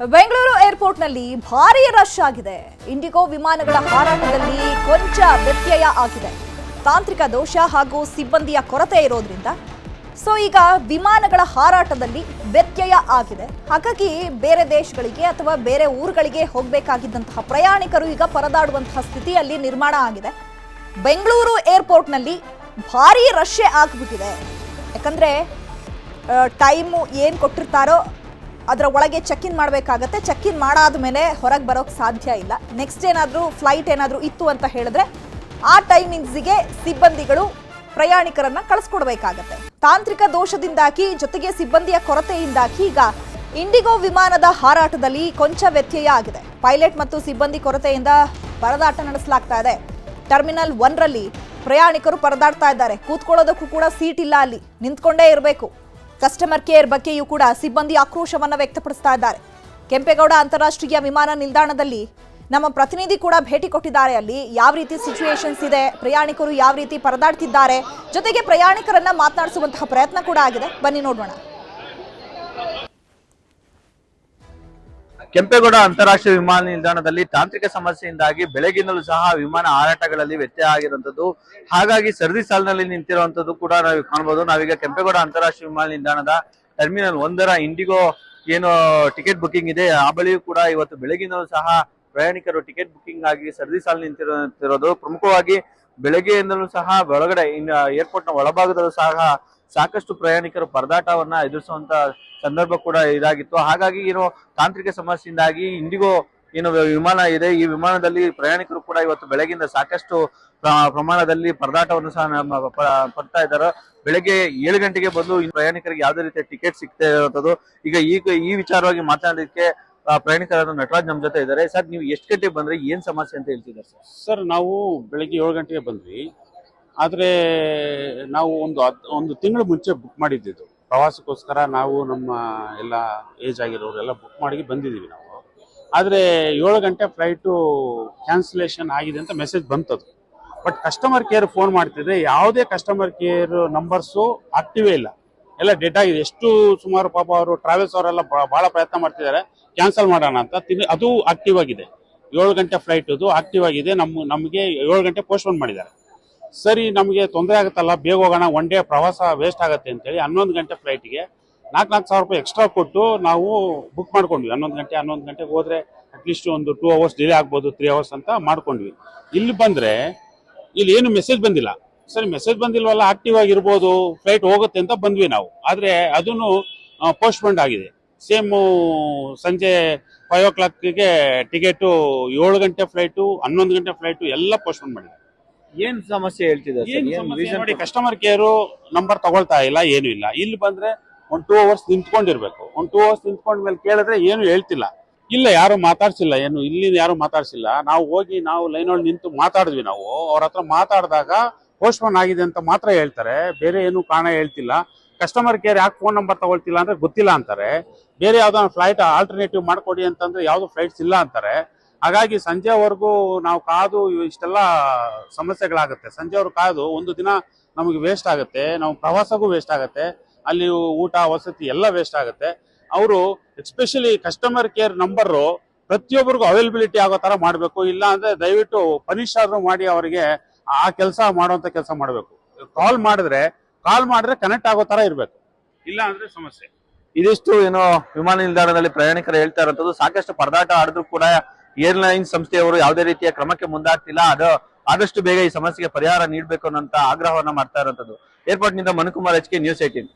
ಬೆಂಗಳೂರು ಏರ್ಪೋರ್ಟ್ನಲ್ಲಿ ಭಾರೀ ರಶ್ ಆಗಿದೆ. ಇಂಡಿಗೋ ವಿಮಾನಗಳ ಹಾರಾಟದಲ್ಲಿ ಕೊಂಚ ವ್ಯತ್ಯಯ ಆಗಿದೆ. ತಾಂತ್ರಿಕ ದೋಷ ಹಾಗೂ ಸಿಬ್ಬಂದಿಯ ಕೊರತೆ ಇರೋದ್ರಿಂದ ಈಗ ವಿಮಾನಗಳ ಹಾರಾಟದಲ್ಲಿ ವ್ಯತ್ಯಯ ಆಗಿದೆ. ಹಾಗಾಗಿ ಬೇರೆ ದೇಶಗಳಿಗೆ ಅಥವಾ ಬೇರೆ ಊರುಗಳಿಗೆ ಹೋಗಬೇಕಾಗಿದ್ದಂತಹ ಪ್ರಯಾಣಿಕರು ಈಗ ಪರದಾಡುವಂತಹ ಸ್ಥಿತಿಯಲ್ಲಿ ನಿರ್ಮಾಣ ಆಗಿದೆ. ಬೆಂಗಳೂರು ಏರ್ಪೋರ್ಟ್ನಲ್ಲಿ ಭಾರೀ ರಶ್ ಆಗಿಬಿಟ್ಟಿದೆ. ಯಾಕಂದ್ರೆ ಟೈಮು ಏನು ಕೊಟ್ಟಿರ್ತಾರೋ ಅದರ ಒಳಗೆ ಚೆಕ್ ಇನ್ ಮಾಡಬೇಕಾಗತ್ತೆ. ಚೆಕ್ ಇನ್ ಮಾಡಾದ ಮೇಲೆ ಹೊರಗೆ ಬರೋಕ್ಕೆ ಸಾಧ್ಯ ಇಲ್ಲ. ನೆಕ್ಸ್ಟ್ ಏನಾದರೂ ಫ್ಲೈಟ್ ಏನಾದರೂ ಇತ್ತು ಅಂತ ಹೇಳಿದ್ರೆ ಆ ಟೈಮಿಂಗ್ಸಿಗೆ ಸಿಬ್ಬಂದಿಗಳು ಪ್ರಯಾಣಿಕರನ್ನ ಕಳಿಸ್ಕೊಡ್ಬೇಕಾಗತ್ತೆ. ತಾಂತ್ರಿಕ ದೋಷದಿಂದಾಗಿ ಜೊತೆಗೆ ಸಿಬ್ಬಂದಿಯ ಕೊರತೆಯಿಂದಾಗಿ ಈಗ ಇಂಡಿಗೋ ವಿಮಾನದ ಹಾರಾಟದಲ್ಲಿ ಕೊಂಚ ವ್ಯತ್ಯಯ ಆಗಿದೆ. ಪೈಲಟ್ ಮತ್ತು ಸಿಬ್ಬಂದಿ ಕೊರತೆಯಿಂದ ಪರದಾಟ ನಡೆಸಲಾಗ್ತಾ ಇದೆ. ಟರ್ಮಿನಲ್ 1ರಲ್ಲಿ ಪ್ರಯಾಣಿಕರು ಪರದಾಡ್ತಾ ಇದ್ದಾರೆ. ಕೂತ್ಕೊಳ್ಳೋದಕ್ಕೂ ಕೂಡ ಸೀಟ್ ಇಲ್ಲ, ಅಲ್ಲಿ ನಿಂತ್ಕೊಂಡೇ ಇರಬೇಕು. ಕಸ್ಟಮರ್ ಕೇರ್ ಬಗ್ಗೆಯೂ ಕೂಡ ಸಿಬ್ಬಂದಿ ಆಕ್ರೋಶವನ್ನ ವ್ಯಕ್ತಪಡಿಸ್ತಾ ಇದ್ದಾರೆ. ಕೆಂಪೇಗೌಡ ಅಂತಾರಾಷ್ಟ್ರೀಯ ವಿಮಾನ ನಿಲ್ದಾಣದಲ್ಲಿ ನಮ್ಮ ಪ್ರತಿನಿಧಿ ಕೂಡ ಭೇಟಿ ಕೊಟ್ಟಿದ್ದಾರೆ. ಅಲ್ಲಿ ಯಾವ ರೀತಿ ಸಿಚುವೇಶನ್ಸ್ ಇದೆ, ಪ್ರಯಾಣಿಕರು ಯಾವ ರೀತಿ ಪರದಾಡ್ತಿದ್ದಾರೆ, ಜೊತೆಗೆ ಪ್ರಯಾಣಿಕರನ್ನ ಮಾತನಾಡಿಸುವಂತಹ ಪ್ರಯತ್ನ ಕೂಡ ಆಗಿದೆ. ಬನ್ನಿ ನೋಡೋಣ. ಕೆಂಪೇಗೌಡ ಅಂತಾರಾಷ್ಟ್ರೀಯ ವಿಮಾನ ನಿಲ್ದಾಣದಲ್ಲಿ ತಾಂತ್ರಿಕ ಸಮಸ್ಯೆಯಿಂದಾಗಿ ಬೆಳಗಿನಲ್ಲೂ ಸಹ ವಿಮಾನ ಹಾರಾಟಗಳಲ್ಲಿ ವ್ಯತ್ಯಯ ಆಗಿರುವಂತದ್ದು. ಹಾಗಾಗಿ ಸರದಿ ಸಾಲಿನಲ್ಲಿ ನಿಂತಿರುವಂತದ್ದು ಕೂಡ ನಾವು ಕಾಣಬಹುದು. ನಾವೀಗ ಕೆಂಪೇಗೌಡ ಅಂತಾರಾಷ್ಟ್ರೀಯ ವಿಮಾನ ನಿಲ್ದಾಣದ ಟರ್ಮಿನಲ್ 1ರ ಇಂಡಿಗೋ ಏನು ಟಿಕೆಟ್ ಬುಕಿಂಗ್ ಇದೆ ಆ ಬಳಿಯೂ ಕೂಡ ಇವತ್ತು ಬೆಳಗಿನಲ್ಲೂ ಸಹ ಪ್ರಯಾಣಿಕರು ಟಿಕೆಟ್ ಬುಕಿಂಗ್ ಆಗಿ ಸರದಿ ಸಾಲು ನಿಂತಿರೋದು. ಪ್ರಮುಖವಾಗಿ ಬೆಳಗ್ಗೆಯಿಂದಲೂ ಸಹ ಒಳಗಡೆ ಏರ್ಪೋರ್ಟ್ ನ ಒಳಭಾಗದಲ್ಲೂ ಸಹ ಸಾಕಷ್ಟು ಪ್ರಯಾಣಿಕರು ಪರದಾಟವನ್ನ ಎದುರಿಸುವಂತ ಸಂದರ್ಭ ಕೂಡ ಇದಾಗಿತ್ತು. ಹಾಗಾಗಿ ಏನು ತಾಂತ್ರಿಕ ಸಮಸ್ಯೆಯಿಂದಾಗಿ ಇಂಡಿಗೋ ಏನು ವಿಮಾನ ಇದೆ, ಈ ವಿಮಾನದಲ್ಲಿ ಪ್ರಯಾಣಿಕರು ಕೂಡ ಇವತ್ತು ಬೆಳಗಿಂದ ಸಾಕಷ್ಟು ಪ್ರಮಾಣದಲ್ಲಿ ಪರದಾಟವನ್ನು ಸಹ ಪಡ್ತಾ ಇದ್ದಾರೆ. ಬೆಳಗ್ಗೆ 7 ಗಂಟೆಗೆ ಬಂದು ಪ್ರಯಾಣಿಕರಿಗೆ ಯಾವುದೇ ರೀತಿಯ ಟಿಕೆಟ್ ಸಿಗ್ತಾ ಇರುವಂತದ್ದು. ಈಗ ಈ ವಿಚಾರವಾಗಿ ಮಾತನಾಡಲಿಕ್ಕೆ ಪ್ರಯಾಣಿಕರಾದ ನಟರಾಜ್ ನಮ್ಮ ಜೊತೆ ಇದ್ದಾರೆ. ಸರ್, ನೀವು ಎಷ್ಟು ಗಂಟೆಗೆ ಬಂದ್ರೆ ಏನ್ ಸಮಸ್ಯೆ ಅಂತ ಹೇಳ್ತಿದ್ದಾರೆ ಸರ್? ನಾವು ಬೆಳಗ್ಗೆ 7 ಗಂಟೆಗೆ ಬಂದ್ವಿ. ಆದ್ರೆ ನಾವು ಒಂದು ತಿಂಗಳು ಮುಂಚೆ ಬುಕ್ ಮಾಡಿದ್ದು ಪ್ರವಾಸಕ್ಕೋಸ್ಕರ. ನಾವು ನಮ್ಮ ಎಲ್ಲ ಏಜ್ ಆಗಿರೋರೆಲ್ಲ ಬುಕ್ ಮಾಡಿ ಬಂದಿದ್ದೀವಿ ನಾವು. ಆದರೆ 7 ಗಂಟೆ ಫ್ಲೈಟು ಕ್ಯಾನ್ಸಲೇಷನ್ ಆಗಿದೆ ಅಂತ ಮೆಸೇಜ್ ಬಂತದು. ಬಟ್ ಕಸ್ಟಮರ್ ಕೇರ್ ಫೋನ್ ಮಾಡ್ತಿದ್ರೆ ಯಾವುದೇ ಕಸ್ಟಮರ್ ಕೇರ್ ನಂಬರ್ಸು ಆಕ್ಟಿವೇ ಇಲ್ಲ, ಎಲ್ಲ ಡೆಡ್ ಆಗಿದೆ. ಎಷ್ಟು ಸುಮಾರು ಪಾಪ ಅವರು ಟ್ರಾವೆಲ್ಸ್ ಅವರೆಲ್ಲ ಬಹಳ ಪ್ರಯತ್ನ ಮಾಡ್ತಿದ್ದಾರೆ ಕ್ಯಾನ್ಸಲ್ ಮಾಡೋಣ ಅಂತ. ಅದು ಆಕ್ಟಿವ್ ಆಗಿದೆ. 7 ಗಂಟೆ ಫ್ಲೈಟ್ ಅದು ಆಕ್ಟಿವ್ ಆಗಿದೆ. ನಮಗೆ 7 ಗಂಟೆ ಪೋಸ್ಟ್ಪೋನ್ ಮಾಡಿದ್ದಾರೆ. ಸರಿ, ನಮಗೆ ತೊಂದರೆ ಆಗುತ್ತಲ್ಲ, ಬೇಗ ಹೋಗೋಣ, ಒನ್ ಡೇ ಪ್ರವಾಸ ವೇಸ್ಟ್ ಆಗುತ್ತೆ ಅಂತೇಳಿ 11 ಗಂಟೆ ಫ್ಲೈಟ್ಗೆ 4,000 ರೂಪಾಯಿ ಎಕ್ಸ್ಟ್ರಾ ಕೊಟ್ಟು ನಾವು ಬುಕ್ ಮಾಡ್ಕೊಂಡ್ವಿ. 11 ಗಂಟೆಗೆ ಹೋದ್ರೆ ಅಟ್ಲೀಸ್ಟ್ ಒಂದು 2 ಅವರ್ಸ್ ಡಿಲೇ ಆಗ್ಬೋದು, 3 ಅವರ್ಸ್ ಅಂತ ಮಾಡ್ಕೊಂಡ್ವಿ. ಇಲ್ಲಿ ಬಂದ್ರೆ ಇಲ್ಲಿ ಏನು ಮೆಸೇಜ್ ಬಂದಿಲ್ಲ. ಸರಿ, ಮೆಸೇಜ್ ಬಂದಿಲ್ವಲ್ಲ, ಆಕ್ಟಿವ್ ಆಗಿರ್ಬೋದು, ಫ್ಲೈಟ್ ಹೋಗುತ್ತೆ ಅಂತ ಬಂದ್ವಿ ನಾವು. ಆದ್ರೆ ಅದನ್ನು ಪೋಸ್ಟ್ಪೋನ್ ಆಗಿದೆ. ಸೇಮ್ ಸಂಜೆ 5 o'clockಗೆ ಟಿಕೆಟು 7 ಗಂಟೆ ಫ್ಲೈಟು, 11 ಗಂಟೆ ಫ್ಲೈಟು ಎಲ್ಲ ಪೋಸ್ಟ್ಪೋನ್ ಮಾಡಿದೆ. ಏನ್ ಸಮಸ್ಯೆ ಹೇಳ್ತಿದ್ದಾರೆ ನೋಡಿ, ಕಸ್ಟಮರ್ ಕೇರು ನಂಬರ್ ತಗೊಳ್ತಾ ಇಲ್ಲ, ಏನು ಇಲ್ಲ. ಇಲ್ಲಿ ಬಂದ್ರೆ ಒಂದು 2 ಅವರ್ಸ್ ನಿಂತ್ಕೊಂಡಿರ್ಬೇಕು. ಒಂದು 2 ಅವರ್ಸ್ ನಿಂತ್ಕೊಂಡ್ಮೇಲೆ ಕೇಳಿದ್ರೆ ಏನು ಹೇಳ್ತಿಲ್ಲ. ಇಲ್ಲ, ಯಾರು ಮಾತಾಡ್ಸಿಲ್ಲ, ಏನು ಇಲ್ಲಿ ಯಾರು ಮಾತಾಡ್ಸಿಲ್ಲ. ನಾವು ಹೋಗಿ ಲೈನ್ ಒಳಗೆ ನಿಂತು ಮಾತಾಡಿದ್ವಿ. ನಾವು ಅವ್ರ ಹತ್ರ ಮಾತಾಡಿದಾಗ ಪೋಸ್ಟ್ಪೋನ್ ಆಗಿದೆ ಅಂತ ಮಾತ್ರ ಹೇಳ್ತಾರೆ, ಬೇರೆ ಏನು ಕಾರಣ ಹೇಳ್ತಿಲ್ಲ. ಕಸ್ಟಮರ್ ಕೇರ್ ಯಾಕೆ ಫೋನ್ ನಂಬರ್ ತಗೊಳ್ತಿಲ್ಲ ಅಂದ್ರೆ ಗೊತ್ತಿಲ್ಲ ಅಂತಾರೆ. ಬೇರೆ ಯಾವ್ದೋ ಫ್ಲೈಟ್ ಆಲ್ಟರ್ನೇಟಿವ್ ಮಾಡ್ಕೊಡಿ ಅಂತಂದ್ರೆ ಯಾವ್ದು ಫ್ಲೈಟ್ಸ್ ಇಲ್ಲ ಅಂತಾರೆ. ಹಾಗಾಗಿ ಸಂಜೆವರೆಗೂ ನಾವು ಕಾದು ಇಷ್ಟೆಲ್ಲ ಸಮಸ್ಯೆಗಳಾಗುತ್ತೆ. ಸಂಜೆವರೆಗೂ ಕಾದು ಒಂದು ದಿನ ನಮಗೆ ವೇಸ್ಟ್ ಆಗುತ್ತೆ, ನಾವು ಪ್ರವಾಸಕ್ಕೂ ವೇಸ್ಟ್ ಆಗುತ್ತೆ, ಅಲ್ಲಿ ಊಟ ವಸತಿ ಎಲ್ಲ ವೇಸ್ಟ್ ಆಗುತ್ತೆ. ಅವರು ಎಸ್ಪೆಷಲಿ ಕಸ್ಟಮರ್ ಕೇರ್ ನಂಬರು ಪ್ರತಿಯೊಬ್ಬರಿಗೂ ಅವೈಲಬಿಲಿಟಿ ಆಗೋ ತರ ಮಾಡಬೇಕು. ಇಲ್ಲ ಅಂದ್ರೆ ದಯವಿಟ್ಟು ಪನಿಷ್ ಆದ್ರೂ ಮಾಡಿ ಅವರಿಗೆ ಆ ಕೆಲಸ ಮಾಡುವಂತ ಕೆಲಸ ಮಾಡಬೇಕು. ಕಾಲ್ ಮಾಡಿದ್ರೆ ಕನೆಕ್ಟ್ ಆಗೋ ತರ ಇರ್ಬೇಕು, ಇಲ್ಲ ಅಂದ್ರೆ ಸಮಸ್ಯೆ. ಇದಿಷ್ಟು ಏನೋ ವಿಮಾನ ನಿಲ್ದಾಣದಲ್ಲಿ ಪ್ರಯಾಣಿಕರು ಹೇಳ್ತಾ ಇರುವಂತದ್ದು. ಸಾಕಷ್ಟು ಪರದಾಟ ಆಡಿದ್ರು ಕೂಡ ಏರ್ಲೈನ್ಸ್ ಸಂಸ್ಥೆಯವರು ಯಾವುದೇ ರೀತಿಯ ಕ್ರಮಕ್ಕೆ ಮುಂದಾಗ್ತಿಲ್ಲ. ಅದು ಆದಷ್ಟು ಬೇಗ ಈ ಸಮಸ್ಯೆಗೆ ಪರಿಹಾರ ನೀಡಬೇಕು ಅನ್ನೋ ಆಗ್ರಹವನ್ನ ಮಾಡ್ತಾ ಇರುವಂತದ್ದು. ಏರ್ಪೋರ್ಟ್ ನಿಂದ ಮನುಕುಮಾರ್ HK, News 18.